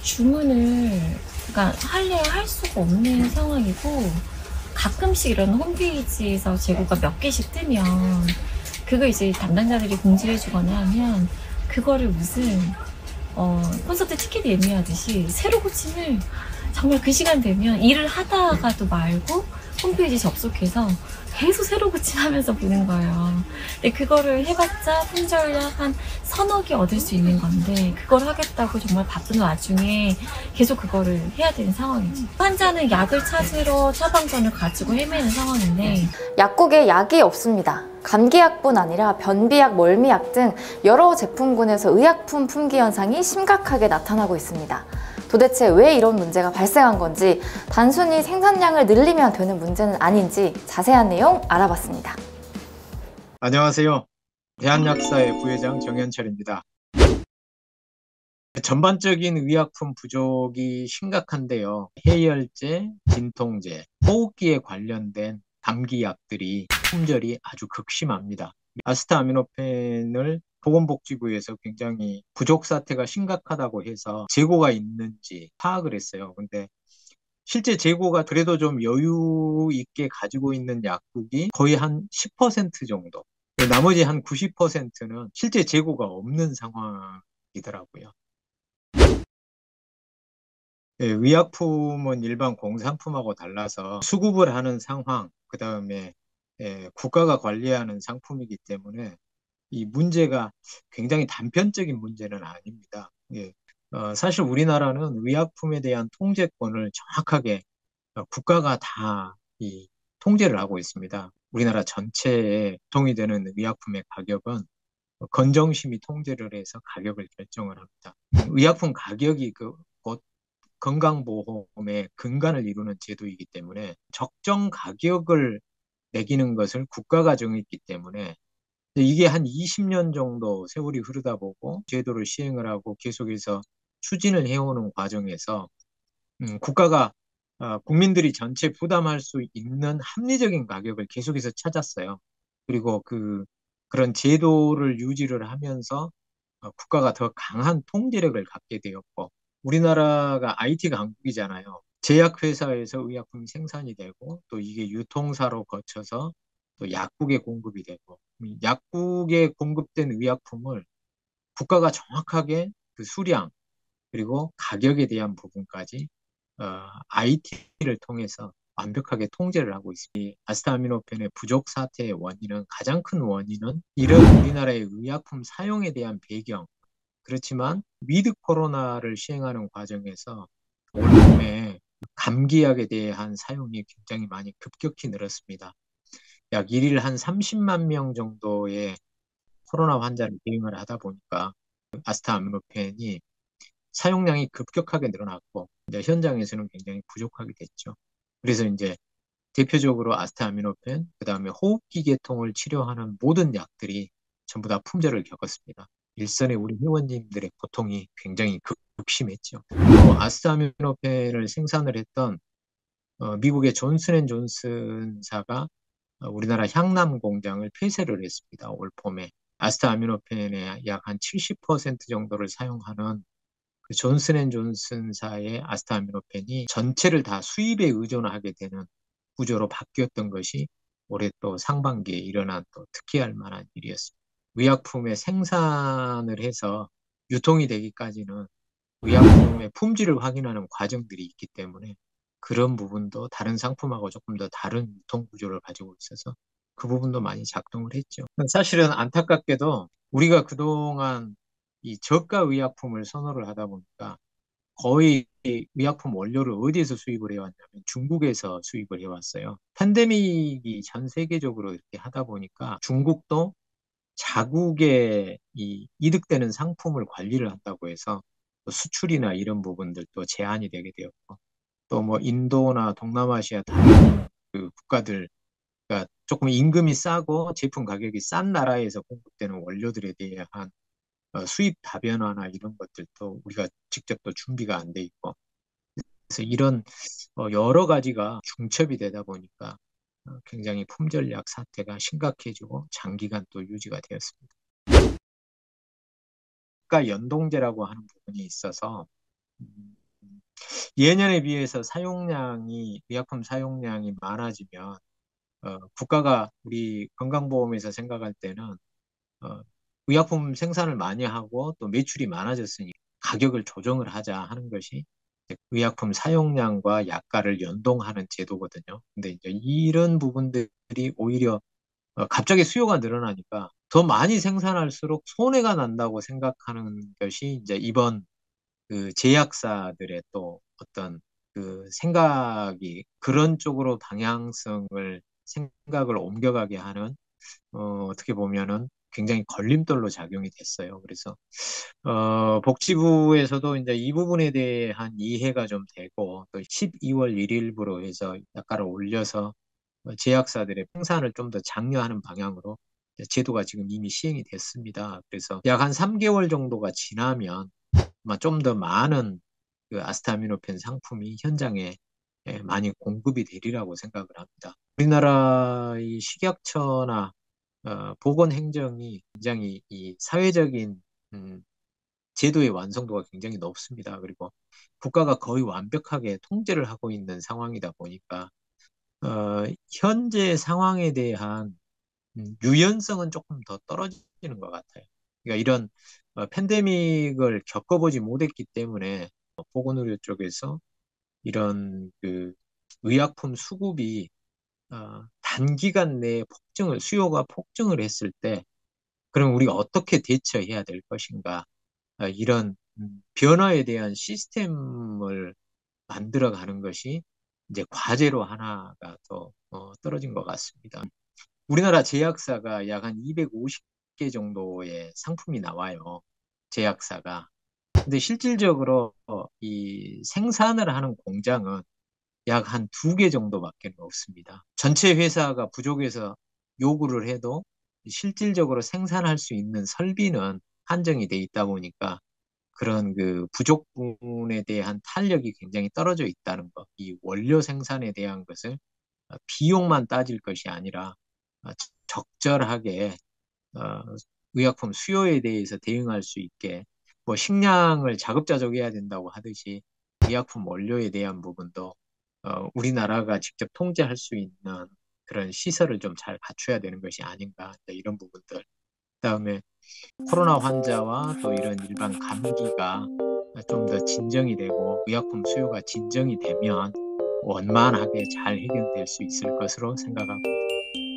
주문을 그러니까 할 수가 없는 상황이고, 가끔씩 이런 홈페이지에서 재고가 몇 개씩 뜨면 그거 이제 담당자들이 공지해 주거나 하면 그거를 무슨 콘서트 티켓 예매하듯이 새로 고침을 정말 그 시간 되면 일을 하다가도 말고 홈페이지 접속해서 계속 새로 고침하면서 보는 거예요. 근데 그거를 해봤자 품절약 한 서너 개 얻을 수 있는 건데, 그걸 하겠다고 정말 바쁜 와중에 계속 그거를 해야 되는 상황이죠. 환자는 약을 찾으러 처방전을 가지고 헤매는 상황인데, 약국에 약이 없습니다. 감기약뿐 아니라 변비약, 멀미약 등 여러 제품군에서 의약품 품귀 현상이 심각하게 나타나고 있습니다. 도대체 왜 이런 문제가 발생한 건지, 단순히 생산량을 늘리면 되는 문제는 아닌지 자세한 내용 알아봤습니다. 안녕하세요. 대한약사의 부회장 정현철입니다. 전반적인 의약품 부족이 심각한데요. 해열제, 진통제, 호흡기에 관련된 감기약들이 품절이 아주 극심합니다. 아스타아미노펜을 보건복지부에서 굉장히 부족 사태가 심각하다고 해서 재고가 있는지 파악을 했어요. 근데 실제 재고가 그래도 좀 여유 있게 가지고 있는 약국이 거의 한 10% 정도. 나머지 한 90%는 실제 재고가 없는 상황이더라고요. 예, 의약품은 일반 공산품하고 달라서 수급을 하는 상황, 그 다음에 국가가 관리하는 상품이기 때문에 이 문제가 굉장히 단편적인 문제는 아닙니다. 예, 사실 우리나라는 의약품에 대한 통제권을 정확하게 국가가 다 이 통제를 하고 있습니다. 우리나라 전체에 유통이 되는 의약품의 가격은 건정심이 통제를 해서 가격을 결정을 합니다. 의약품 가격이 곧 건강보험의 근간을 이루는 제도이기 때문에 적정 가격을 매기는 것을 국가가 정했기 때문에 이게 한 20년 정도 세월이 흐르다 보고 제도를 시행을 하고 계속해서 추진을 해오는 과정에서 국가가 국민들이 전체 부담할 수 있는 합리적인 가격을 계속해서 찾았어요. 그리고 그런 제도를 유지를 하면서 국가가 더 강한 통제력을 갖게 되었고, 우리나라가 IT 강국이잖아요. 제약회사에서 의약품이 생산이 되고, 또 이게 유통사로 거쳐서 또 약국에 공급이 되고, 약국에 공급된 의약품을 국가가 정확하게 그 수량, 그리고 가격에 대한 부분까지 IT를 통해서 완벽하게 통제를 하고 있습니다. 아스타아미노펜의 부족 사태의 원인은, 가장 큰 원인은 이런 우리나라의 의약품 사용에 대한 배경, 그렇지만 위드 코로나를 시행하는 과정에서 올 봄에 감기약에 대한 사용이 굉장히 많이 급격히 늘었습니다. 약 일일 한 30만 명 정도의 코로나 환자를 대응을 하다 보니까 아스타아미노펜이 사용량이 급격하게 늘어났고, 이제 현장에서는 굉장히 부족하게 됐죠. 그래서 이제 대표적으로 아스타아미노펜, 그 다음에 호흡기 계통을 치료하는 모든 약들이 전부 다 품절을 겪었습니다. 일선의 우리 회원님들의 고통이 굉장히 극심했죠. 또 아스타아미노펜을 생산을 했던 미국의 존슨앤존슨사가 우리나라 향남 공장을 폐쇄를 했습니다. 올 봄에. 아스타아미노펜의 약 한 70% 정도를 사용하는 그 존슨앤존슨사의 아스타아미노펜이 전체를 다 수입에 의존하게 되는 구조로 바뀌었던 것이 올해 또 상반기에 일어난 또 특히할 만한 일이었습니다. 의약품의 생산을 해서 유통이 되기까지는 의약품의 품질을 확인하는 과정들이 있기 때문에 그런 부분도 다른 상품하고 조금 더 다른 유통 구조를 가지고 있어서 그 부분도 많이 작동을 했죠. 사실은 안타깝게도 우리가 그동안 이 저가 의약품을 선호를 하다 보니까 거의 의약품 원료를 어디에서 수입을 해왔냐면 중국에서 수입을 해왔어요. 팬데믹이 전 세계적으로 이렇게 하다 보니까 중국도 자국의 이 이득되는 상품을 관리를 한다고 해서 수출이나 이런 부분들도 제한이 되게 되었고, 또 뭐 인도나 동남아시아 다른 그 국가들, 그러니까 조금 임금이 싸고 제품 가격이 싼 나라에서 공급되는 원료들에 대한 수입 다변화나 이런 것들도 우리가 직접 또 준비가 안 돼 있고, 그래서 이런 여러 가지가 중첩이 되다 보니까 굉장히 품절약 사태가 심각해지고 장기간 또 유지가 되었습니다. 국가 연동제라고 하는 부분이 있어서 예년에 비해서 의약품 사용량이 많아지면, 국가가 우리 건강보험에서 생각할 때는, 어, 의약품 생산을 많이 하고 또 매출이 많아졌으니 가격을 조정을 하자 하는 것이 이제 의약품 사용량과 약가를 연동하는 제도거든요. 근데 이제 이런 부분들이 오히려 갑자기 수요가 늘어나니까 더 많이 생산할수록 손해가 난다고 생각하는 것이 이제 이번 그 제약사들의 또 어떤 그 생각이 그런 쪽으로 생각을 옮겨가게 하는 어떻게 보면은 굉장히 걸림돌로 작용이 됐어요. 그래서 복지부에서도 이제 이 부분에 대한 이해가 좀 되고 또 12월 1일부로 해서 약가를 올려서 제약사들의 생산을 좀 더 장려하는 방향으로 제도가 지금 이미 시행이 됐습니다. 그래서 약 한 3개월 정도가 지나면 아마 좀 더 많은 그 아스타미노펜 상품이 현장에 많이 공급이 되리라고 생각을 합니다. 우리나라의 식약처나 보건행정이 굉장히 이 사회적인 음, 제도의 완성도가 굉장히 높습니다. 그리고 국가가 거의 완벽하게 통제를 하고 있는 상황이다 보니까 현재 상황에 대한 유연성은 조금 더 떨어지는 것 같아요. 그러니까 이런 팬데믹을 겪어보지 못했기 때문에 보건의료 쪽에서 이런 그 의약품 수급이 단기간 내에 수요가 폭증을 했을 때, 그럼 우리가 어떻게 대처해야 될 것인가, 이런 변화에 대한 시스템을 만들어가는 것이 이제 과제로 하나가 더 떨어진 것 같습니다. 우리나라 제약사가 약 한 250개 정도의 상품이 나와요. 제약사가. 근데 실질적으로 이 생산을 하는 공장은 약 한 두 개 정도밖에 없습니다. 전체 회사가 부족해서 요구를 해도 실질적으로 생산할 수 있는 설비는 한정이 돼 있다 보니까 그런 그 부족 부분에 대한 탄력이 굉장히 떨어져 있다는 것. 이 원료 생산에 대한 것을 비용만 따질 것이 아니라 어, 적절하게 어, 의약품 수요에 대해서 대응할 수 있게 뭐 식량을 자급자족해야 된다고 하듯이 의약품 원료에 대한 부분도 우리나라가 직접 통제할 수 있는 그런 시설을 좀 잘 갖춰야 되는 것이 아닌가 이런 부분들. 그다음에 코로나 환자와 또 이런 일반 감기가 좀 더 진정이 되고 의약품 수요가 진정이 되면 원만하게 잘 해결될 수 있을 것으로 생각합니다.